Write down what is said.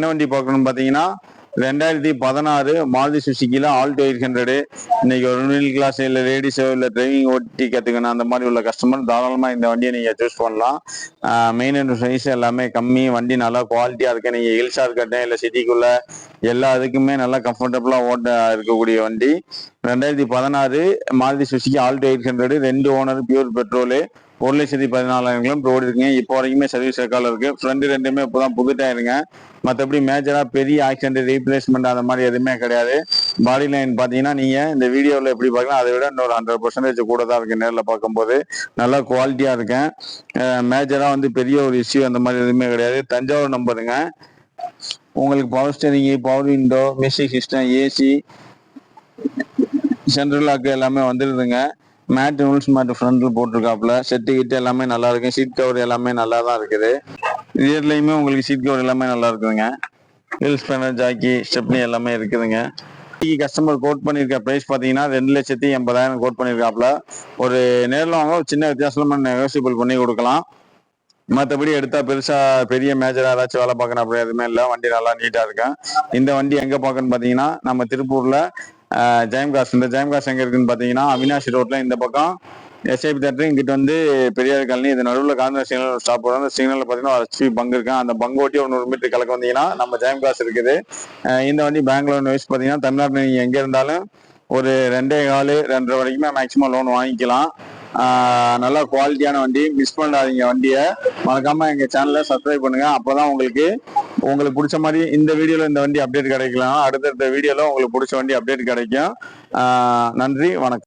என்ன வண்டி பார்க்கணும்னு பார்த்தீங்கன்னா 2016 மாருதி சுசுக்கியில் ஆல்டோ 800. இன்னைக்கு ஒரு மிடில் கிளாஸ் இல்லை லேடிஸோ இல்லை டிரைவிங் ஓட்டி கற்றுக்கணும் அந்த மாதிரி உள்ள கஸ்டமர் தாராளமாக இந்த வண்டியை நீங்கள் சூஸ் பண்ணலாம். மெயின்டெனன்ஸ் ப்ரைஸ் எல்லாமே கம்மி, வண்டி நல்லா குவாலிட்டியாக இருக்கு. நீங்கள் ஹில்ஸாக இருக்கட்டும் இல்லை சிட்டிக்குள்ள எல்லா இதுக்குமே நல்லா கம்ஃபர்டபுளாக ஓட்ட இருக்கக்கூடிய வண்டி 2016 Maruti Suzuki Alto 800. 2 owner, pure petrol, 1,14,000 kilometre ஓடி இருக்குங்க. இப்போ வரைக்குமே சர்வீஸ் ரெக்கார்டில் இருக்கு. ஃப்ரண்ட் ரெண்டுமே இப்போதான் புது டயருங்க. மற்றபடி மேஜராக பெரிய ஆக்சிடென்ட் ரீப்ளேஸ்மெண்ட் அந்த மாதிரி எதுவுமே கிடையாது. பாடி லைன் பார்த்தீங்கன்னா நீங்கள் இந்த வீடியோவில் எப்படி பார்க்கலாம் அதை விட இன்னொரு 100% கூட தான் இருக்கு. நேரில் பார்க்கும்போது நல்லா குவாலிட்டியாக இருக்கேன். மேஜராக வந்து பெரிய ஒரு இஷ்யூ அந்த மாதிரி எதுவுமே கிடையாது. தஞ்சாவூர் நம்பருங்க. உங்களுக்கு power steering, power window, music system, AC, central lock எல்லாமே வந்துடுதுங்க. மேட் ரூல்ஸ் மேட் ஃப்ரண்டில் போட்டிருக்காப்புல. செட்டு கிட்ட எல்லாமே நல்லா இருக்கு. சீட் கவர் எல்லாமே நல்லா தான் இருக்குது. ரியர்லையுமே உங்களுக்கு சீட் கவர் எல்லாமே நல்லா இருக்குதுங்க. ஹில் ஸ்பேனர், ஜாக்கி, ஸ்டெப்னி எல்லாமே இருக்குதுங்க. கஸ்டமர் கோட் பண்ணியிருக்க ப்ரைஸ் பார்த்தீங்கன்னா 2,80,000 கோட் பண்ணியிருக்காப்புல. ஒரு நேரில் வாங்க ஒரு சின்ன வித்தியாசமா நெகோசியபிள் பண்ணி கொடுக்கலாம். மற்றபடி எடுத்தா பெருசா பெரிய மேஜரா ஏதாச்சும் வேலை பார்க்கணும் அப்படி எதுவுமே இல்லை. வண்டி நல்லா நீட்டா இருக்கேன். இந்த வண்டி எங்க பார்க்கணும்னு பார்த்தீங்கன்னா நம்ம திருப்பூர்ல ஜெயம் காசு. இந்த ஜெயம் காசு எங்க இருக்குன்னு பார்த்தீங்கன்னா அவினாஷி ரோட்ல இந்த பக்கம் எஸ்ஐபி தேட்டர் இங்கிட்ட வந்து பெரியார் காலனி. இது நடுவில் கார்னர் சிக்னல் ஸ்டாப் வரும். அந்த சிக்னலில் பார்த்தீங்கன்னா ஹெச்பி பங்க் இருக்கு. அந்த பங்க் ஓட்டி ஒரு 100 மீட்டர் கலக்க வந்தீங்கன்னா நம்ம ஜெயம் காசு இருக்குது. இந்த வண்டி பெங்களூர் வைஸ் பார்த்தீங்கன்னா தமிழ்நாட்டில் நீங்கள் எங்கே இருந்தாலும் ஒரு 2.25 2.5 வரைக்குமே மேக்ஸிமம் லோன் வாங்கிக்கலாம். நல்லா குவாலிட்டியான வண்டி. மிஸ் பண்ணாதீங்க வண்டியை. மறக்காம எங்க சேனலை சப்ஸ்கிரைப் பண்ணுங்க. அப்போதான் உங்களுக்கு பிடிச்ச மாதிரி இந்த வீடியோல இந்த வண்டி அப்டேட் கிடைக்கலாம். அடுத்தடுத்த வீடியோல உங்களுக்கு பிடிச்ச வண்டி அப்டேட் கிடைக்கும். நன்றி, வணக்கம்.